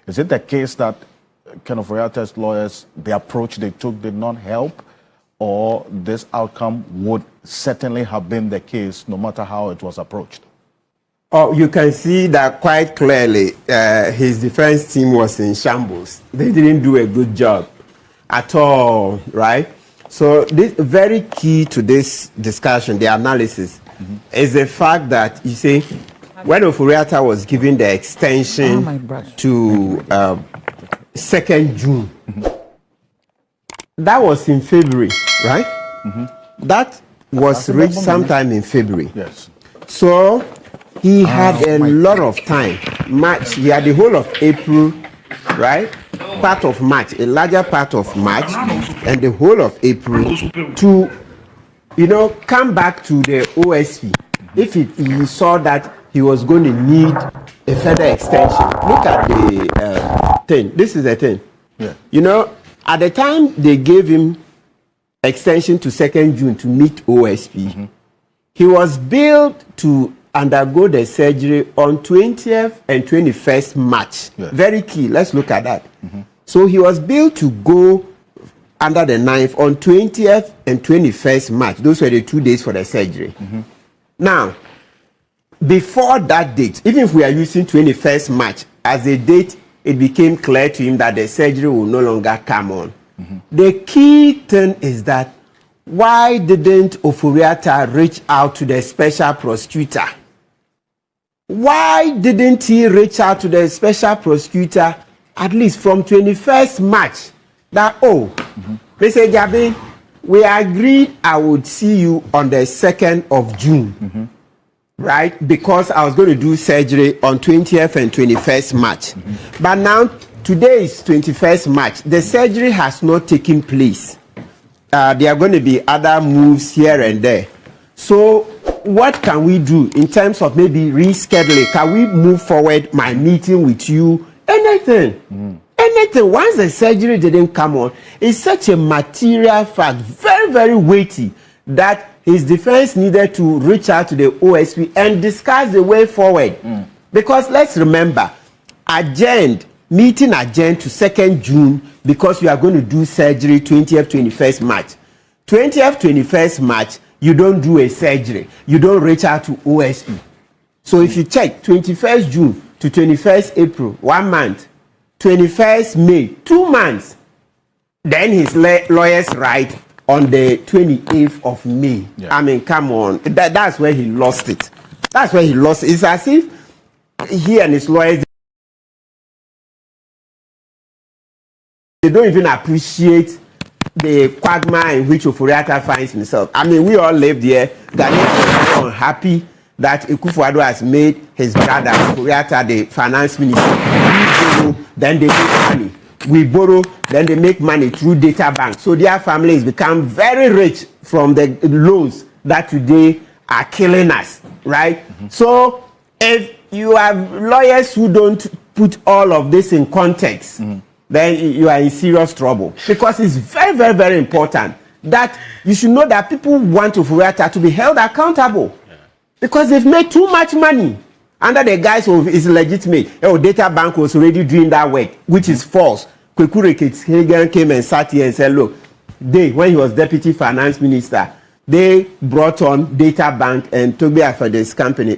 Is it the case that kind of Atta's lawyers, the approach they took did not help, or this outcome would certainly have been the case no matter how it was approached? Oh, you can see that quite clearly. His defense team was in shambles. They didn't do a good job at all, right? So this very key to this discussion, the analysis, is the fact that, you see, when Ofori Atta was given the extension to 2nd June, that was in February, right? That was reached sometime in February. Yes. So he had a lot of time. March, he had the whole of April, right? Part of March, a larger part of March, and the whole of April to, come back to the OSP. If he saw that he was going to need a further extension. Look at the thing. This is the thing. Yeah. At the time they gave him extension to 2nd June to meet OSP, he was billed to undergo the surgery on 20th and 21st March. Yeah. Very key. Let's look at that. So he was billed to go under the knife on 20th and 21st March. Those were the 2 days for the surgery. Now, before that date, even if we are using 21st March as a date, it became clear to him that the surgery will no longer come on. The key thing is that why didn't Ofori Atta reach out to the special prosecutor? Why didn't he reach out to the special prosecutor at least from 21st March? That, Mr. Jabi, we agreed I would see you on the 2nd of June. Right? Because I was going to do surgery on 20th and 21st March. But now, today is 21st March. The surgery has not taken place. There are going to be other moves here and there. So, what can we do in terms of maybe rescheduling? Can we move forward my meeting with you? Anything. Anything. Once the surgery didn't come on, it's such a material fact, very, very weighty, that his defense needed to reach out to the OSP and discuss the way forward. Because let's remember, meeting adjourned to 2nd June because we are going to do surgery 20th, 21st March. 20th, 21st March, you don't do a surgery. You don't reach out to OSP. So if you check 21st June to 21st April, 1 month, 21st May, 2 months, then his lawyers write on the 28th of May. Yeah. I mean, come on. That's where he lost it. That's where he lost it. It's as if he and his lawyers, they don't even appreciate the quagmire in which Ofori Atta finds himself. I mean, we all lived here. Ghanaians are unhappy that Akufo-Addo has made his brother Ofori Atta the finance minister. We borrow, then they make money. We borrow, then they make money through data bank. So their families become very rich from the loans that today are killing us, right? So if you have lawyers who don't put all of this in context, then you are in serious trouble. Because it's very, very, very important that you should know that people want Ofori Atta to be held accountable. Because they've made too much money. Under the guise of it's legitimate. Data bank was already doing that work, which is false. Kweku Hagan came and sat here and said, look, when he was deputy finance minister, they brought on Data Bank and Toby Afede's company,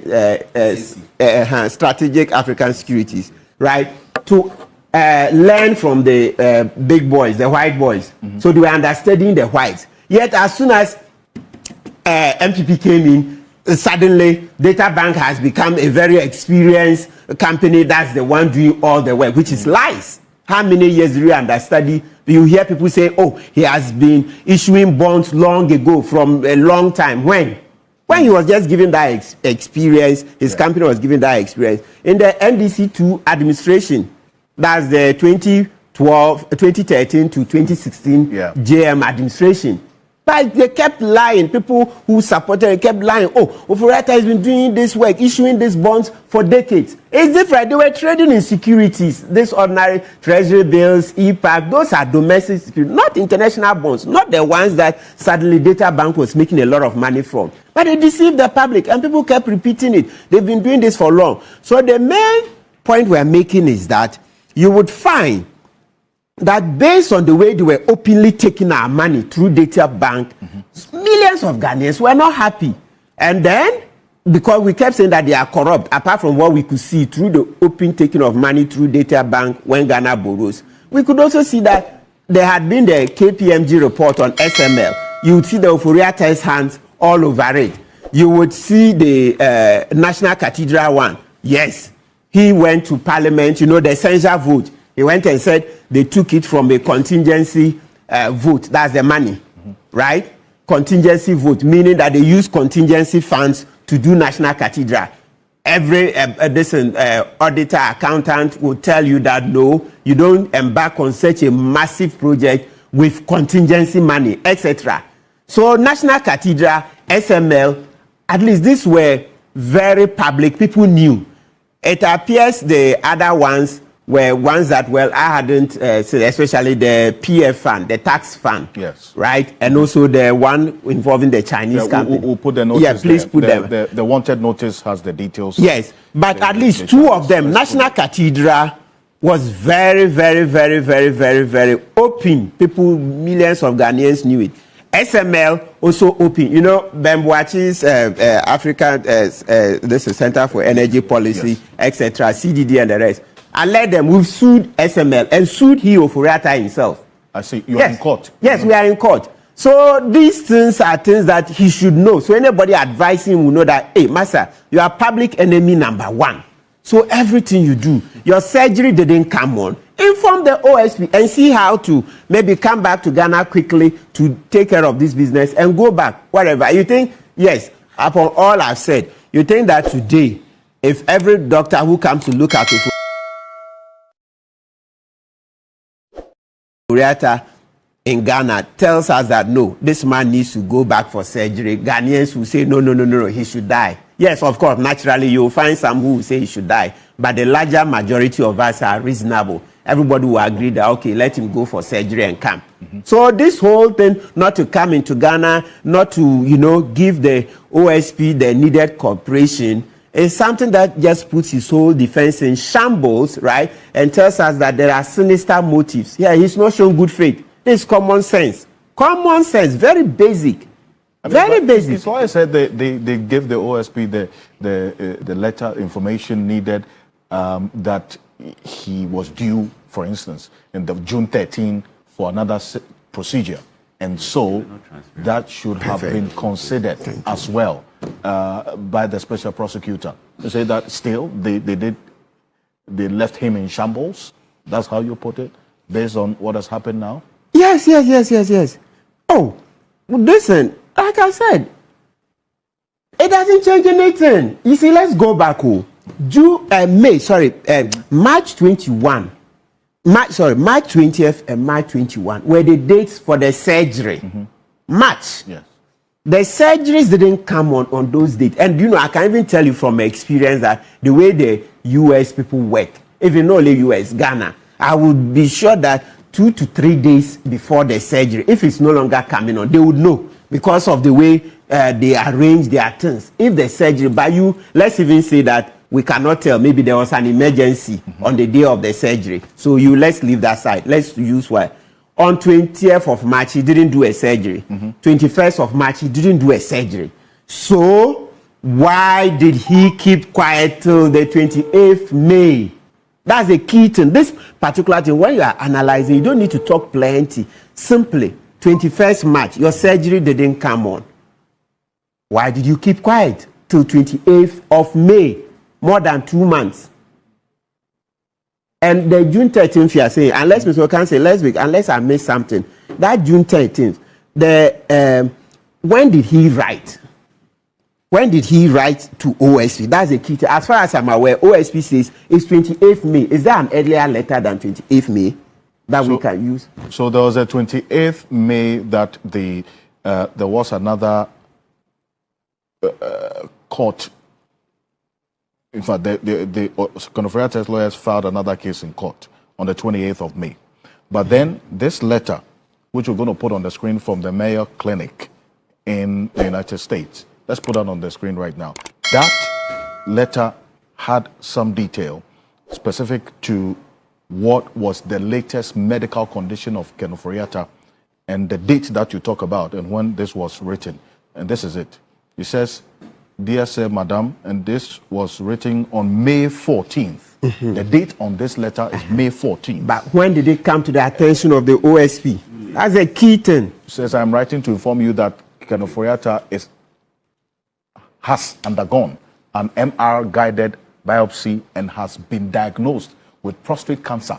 Strategic African Securities, right, to learn from the big boys, the white boys. So they were understudying the whites. Yet as soon as MPP came in, suddenly Data Bank has become a very experienced company that's the one doing all the work, which is lies. How many years do you understudy? You hear people say, oh, he has been issuing bonds long ago, from a long time. When he was just given that experience, his company was given that experience. In the NDC2 administration, that's the 2013 to 2016 JM administration. But they kept lying. People who supported it kept lying. Oh, Ofori Atta has been doing this work, issuing these bonds for decades. It's different. They were trading in securities. These ordinary treasury bills, EPAC, those are domestic securities, not international bonds, not the ones that suddenly Data Bank was making a lot of money from. But they deceived the public, and people kept repeating it. They've been doing this for long. So the main point we're making is that you would find that based on the way they were openly taking our money through data bank, millions of Ghanaians were not happy. And then, because we kept saying that they are corrupt, apart from what we could see through the open taking of money through data bank when Ghana borrows, we could also see that there had been the KPMG report on SML. You would see the Ofori Atta's hands all over it. You would see the National Cathedral one. Yes, he went to Parliament, the essential vote. He went and said they took it from a contingency vote. That's the money, right? Contingency vote, meaning that they use contingency funds to do National Cathedral. Every auditor, accountant will tell you that no, you don't embark on such a massive project with contingency money, etc. So National Cathedral, SML, at least these were very public. People knew. It appears the other ones were ones that, well, I hadn't said, especially the PF fund, the tax fund. Yes. Right? And also the one involving the Chinese company. We'll put the notice. Yeah, please put them. The wanted notice has the details. Yes. But at least two of them, National Cathedral was very, very, very, very, very, very open. People, millions of Ghanaians knew it. SML also open. Bembuachi's African, this is Center for Energy Policy, yes, etc., CDD and the rest. I let them. We've sued SML and sued Ofori Atta himself. I see. You're in court. Yes, we are in court. So these things are things that he should know. So anybody advising him will know that, hey, master, you are public enemy number one. So everything you do, your surgery didn't come on. Inform the OSP and see how to maybe come back to Ghana quickly to take care of this business and go back, whatever. You think, yes, upon all I've said, you think that today, if every doctor who comes to look at Ofori Atta in Ghana tells us that no, this man needs to go back for surgery, Ghanaians will say no, he should die. Yes, of course, naturally you'll find some who will say he should die, but the larger majority of us are reasonable. Everybody will agree that, okay, let him go for surgery and come. So this whole thing, not to come into Ghana, not to, give the OSP the needed cooperation, is something that just puts his whole defense in shambles, right? And tells us that there are sinister motives. Yeah, he's not showing good faith. This is common sense. Common sense, very basic. Very basic. His lawyer said they gave the OSP the letter information needed that he was due, for instance, in the June 13 for another procedure. And so that should have been considered as well by the special prosecutor. They say that still they left him in shambles. That's how you put it, based on what has happened now? Yes. Oh, listen, like I said, it doesn't change anything. You see, let's go back. March 21. March 20th and March 21 were the dates for the surgery. March. Yes. The surgeries didn't come on those dates. And I can even tell you from my experience that the way the US people work, even though the US, Ghana, I would be sure that 2 to 3 days before the surgery, if it's no longer coming on, they would know because of the way they arrange their things. If the surgery, let's even say that we cannot tell, maybe there was an emergency on the day of the surgery. So let's leave that side. Let's use what? On 20th of March, he didn't do a surgery. 21st of March, he didn't do a surgery. So why did he keep quiet till the 28th May? That's the key thing. This particular thing, when you are analyzing, you don't need to talk plenty. Simply, 21st March, your surgery didn't come on. Why did you keep quiet till 28th of May? More than 2 months. And the June 13th, you are saying, unless Mr. Okan say, unless I missed something, that June 13th, when did he write? When did he write to OSP? That's the key. As far as I'm aware, OSP says it's 28th May. Is there an earlier letter than 28th May that we can use? So there was a 28th May that there was another court. In fact, the Ofori Atta's lawyers filed another case in court on the 28th of May. But then this letter, which we're going to put on the screen from the Mayo Clinic in the United States, let's put that on the screen right now. That letter had some detail specific to what was the latest medical condition of Ken Ofori Atta and the date that you talk about and when this was written. And this is it. He says, "Dear Sir, Madam," and this was written on May 14th. The date on this letter is May 14th. But when did it come to the attention of the OSP? That's a key thing. He says, "I'm writing to inform you that Ken Ofori Atta has undergone an MR-guided biopsy and has been diagnosed with prostate cancer.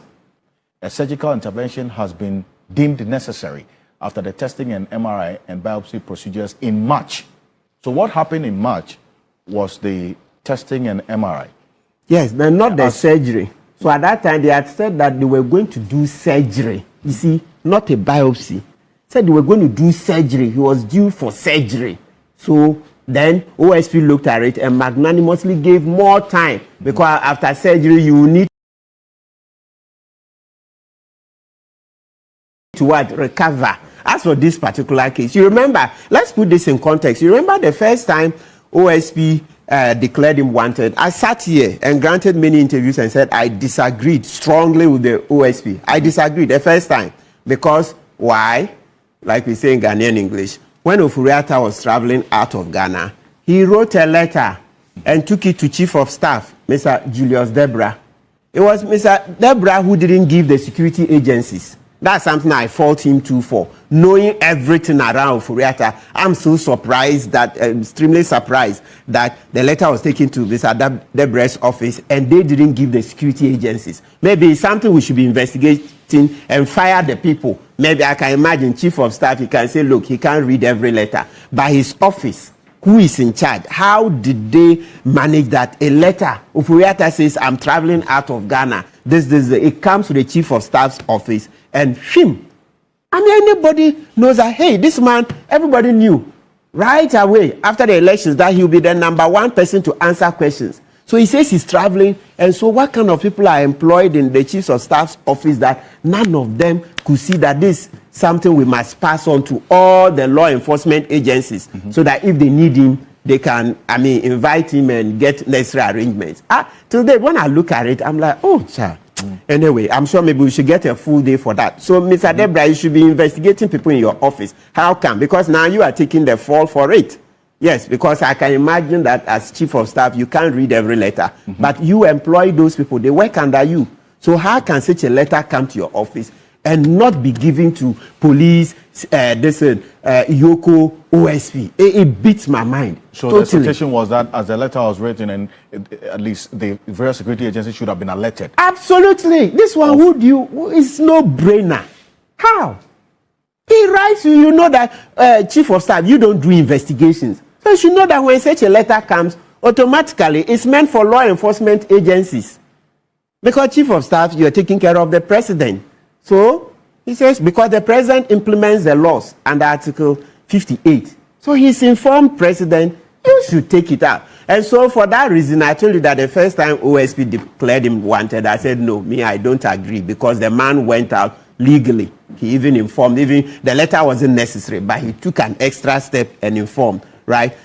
A surgical intervention has been deemed necessary after the testing and MRI and biopsy procedures in March." So what happened in March was the testing and MRI. Yes, but not the surgery. So at that time, they had said that they were going to do surgery. You see, not a biopsy. Said they were going to do surgery. He was due for surgery. So then OSP looked at it and magnanimously gave more time because after surgery, you will need to what? Recover. As for this particular case, you remember, let's put this in context. You remember the first time OSP declared him wanted, I sat here and granted many interviews and said I disagreed strongly with the OSP. I disagreed the first time because why? Like we say in Ghanaian English, when Ofori Atta was traveling out of Ghana, he wrote a letter and took it to Chief of Staff, Mr. Julius Debra. It was Mr. Debra who didn't give the security agencies. That's something I fault him too for. Knowing everything around Ofori Atta, I'm so surprised that, extremely surprised that the letter was taken to Mr. Debra's office and they didn't give the security agencies. Maybe it's something we should be investigating and fire the people. Maybe I can imagine Chief of Staff, he can say, look, he can't read every letter. But his office, who is in charge? How did they manage that? A letter, Ofori Atta says, I'm traveling out of Ghana. It comes to the Chief of Staff's office and him. I mean, anybody knows that, hey, this man, everybody knew right away after the elections that he'll be the number one person to answer questions. So he says he's traveling. And so what kind of people are employed in the Chief of Staff's office that none of them could see that this is something we must pass on to all the law enforcement agencies so that if they need him, they can, invite him and get necessary arrangements. Today, when I look at it, I'm like, oh, child. Anyway, I'm sure maybe we should get a full day for that. So, Mr. Debra, you should be investigating people in your office. How come? Because now you are taking the fall for it. Yes, because I can imagine that as Chief of Staff, you can't read every letter. But you employ those people. They work under you. So how can such a letter come to your office and not be given to police, Yoko, OSP? It beats my mind. So totally. The expectation was that as the letter was written, and at least the various security agencies should have been alerted. Absolutely. This one is no brainer. How? He writes you know that Chief of Staff, you don't do investigations. So you should know that when such a letter comes, automatically it's meant for law enforcement agencies. Because Chief of Staff, you are taking care of the president. So he says, because the president implements the laws under Article 58. So he's informed president, you should take it out. And so for that reason, I told you that the first time OSP declared him wanted, I said, no, I don't agree because the man went out legally. He even informed, even the letter wasn't necessary, but he took an extra step and informed, right?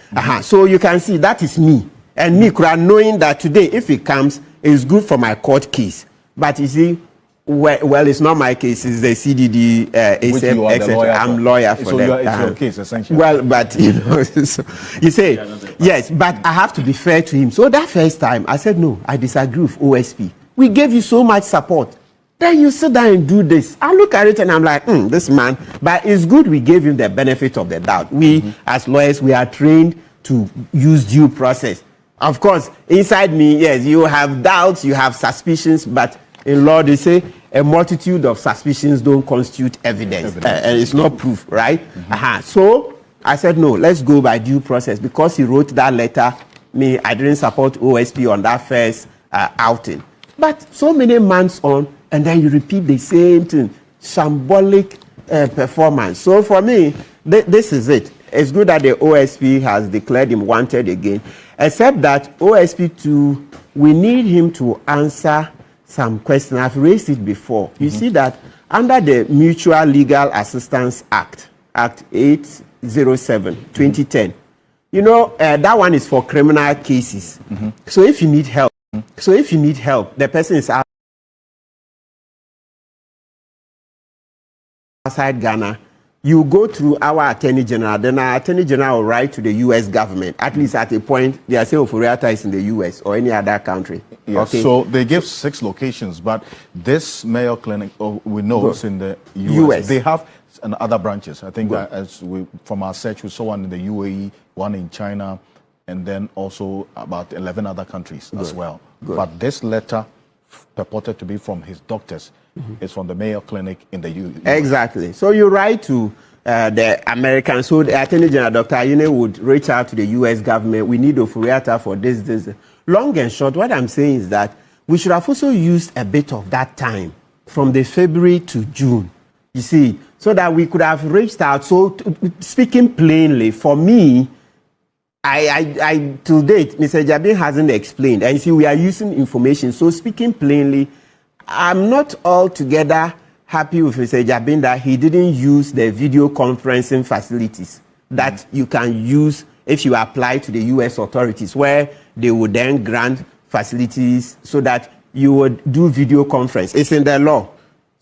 So you can see that is me. And me, knowing that today, if it comes, it's good for my court case. But you see, well, it's not my case. It's the CDD, etc. I'm lawyer for them. It's your case, essentially. Well, but so, you say, yes, but I have to be fair to him. So that first time, I said, no, I disagree with OSP. We gave you so much support. Then you sit down and do this. I look at it and I'm like, this man. But it's good we gave him the benefit of the doubt. We, as lawyers, we are trained to use due process. Of course, inside me, yes, you have doubts, you have suspicions, but in law, they say a multitude of suspicions don't constitute evidence. And it's not proof, right? So I said, no, let's go by due process. Because he wrote that letter, I didn't support OSP on that first outing. But so many months on, and then you repeat the same thing, shambolic performance. So for me, this is it. It's good that the OSP has declared him wanted again, except that OSP 2, we need him to answer some questions. I've raised it before. You see that under the Mutual Legal Assistance Act, Act 807, 2010, you know, that one is for criminal cases. So if you need help, the person is out. outside Ghana, you go through our Attorney General, then our Attorney General will write to the U.S. government. At least at a point, they are saying Ofori Attta is in the U.S. or any other country. Yes. Okay. So they give 6 locations, but this Mayo Clinic, we know it's in the U.S. They have other branches. I think from our search, we saw one in the UAE, one in China, and then also about 11 other countries as well. But this letter purported to be from his doctors. It's from the Mayo Clinic in the U.S. Exactly. So you write to the American, so the Attorney General, Dr. Ayine, would reach out to the U.S. government. We need Ofori Attta for this. Long and short, what I'm saying is that we should have also used a bit of that time from the February to June, you see, so that we could have reached out. So speaking plainly, for me, I to date, Mr. Jabin hasn't explained. And you see, we are using information. So speaking plainly, I'm not altogether happy with Mr. Jabin that he didn't use the video conferencing facilities that you can use if you apply to the U.S. authorities, where they would then grant facilities so that you would do video conference. It's in the law.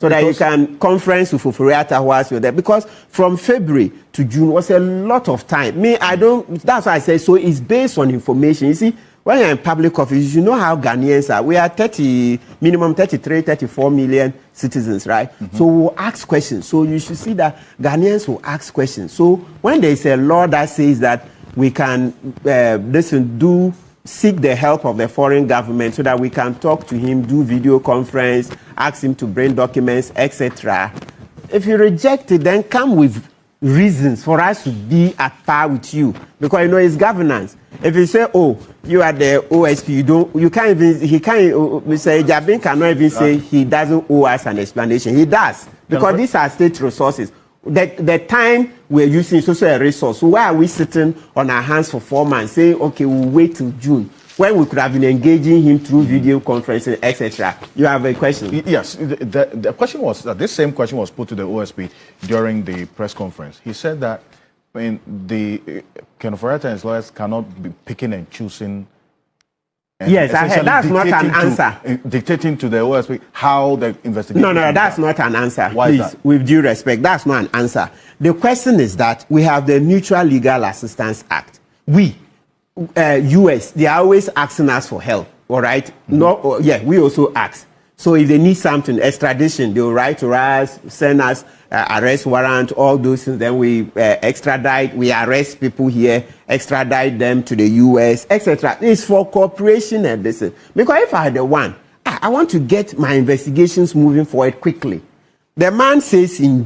So that you can conference with Ofori Attta whilst you're there. Because from February to June was a lot of time. That's why I say, so it's based on information. You see, when you're in public office, you know how Ghanaians are. We are minimum 33, 34 million citizens, right? So we'll ask questions. So you should see that Ghanaians will ask questions. So when there is a law that says that we can seek the help of the foreign government so that we can talk to him, do video conference, ask him to bring documents, etc. If you reject it, then come with reasons for us to be at par with you, because you know it's governance. If you say, oh, you are the OSP, you can't even, Mr. Jabin cannot even say he doesn't owe us an explanation. He does, because these are state resources. The time we're using is also a resource. So why are we sitting on our hands for 4 months saying, okay, we'll wait till June, when we could have been engaging him through video conferencing, etc.? You have a question? Yes. The question was that this same question was put to the OSP during the press conference. He said that Ofori Atta and his lawyers cannot be picking and choosing. Yes, I heard. That's not an answer. Dictating to the OSP how the investigation. No, that's not an answer. Why Please, is that? With due respect, that's not an answer. The question is that we have the Mutual Legal Assistance Act. We, US, they are always asking us for help. All right? We also ask. So if they need something, extradition, they will write to us, send us arrest warrant, all those things. Then we extradite, we arrest people here, extradite them to the US, etc. It's for cooperation and this. Because if I had the one, I want to get my investigations moving forward quickly. The man says in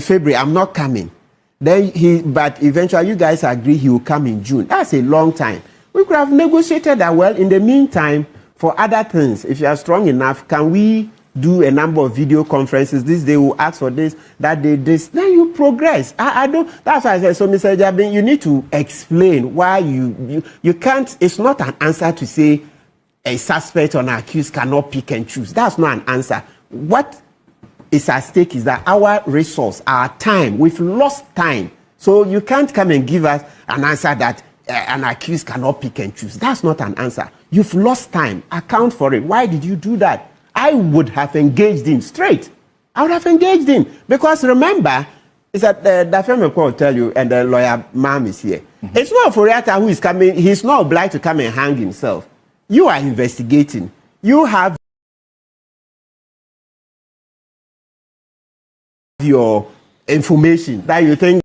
February, I'm not coming. But eventually you guys agree he will come in June. That's a long time. We could have negotiated that well. In the meantime, for other things, if you are strong enough, can we do a number of video conferences? This day will ask for this, that day this. Then you progress. I don't. That's why I said, so Mr. Jabin, you need to explain why you can't. It's not an answer to say a suspect or an accused cannot pick and choose. That's not an answer. What is at stake is that our resource, our time, we've lost time. So you can't come and give us an answer that an accused cannot pick and choose. That's not an answer. You've lost time. Account for it. Why did you do that? I would have engaged him straight. I would have engaged him. Because remember, it's that the film will tell you, and the lawyer ma'am is here. It's not Ofori Atta who is coming. He's not obliged to come and hang himself. You are investigating. You have your information that you think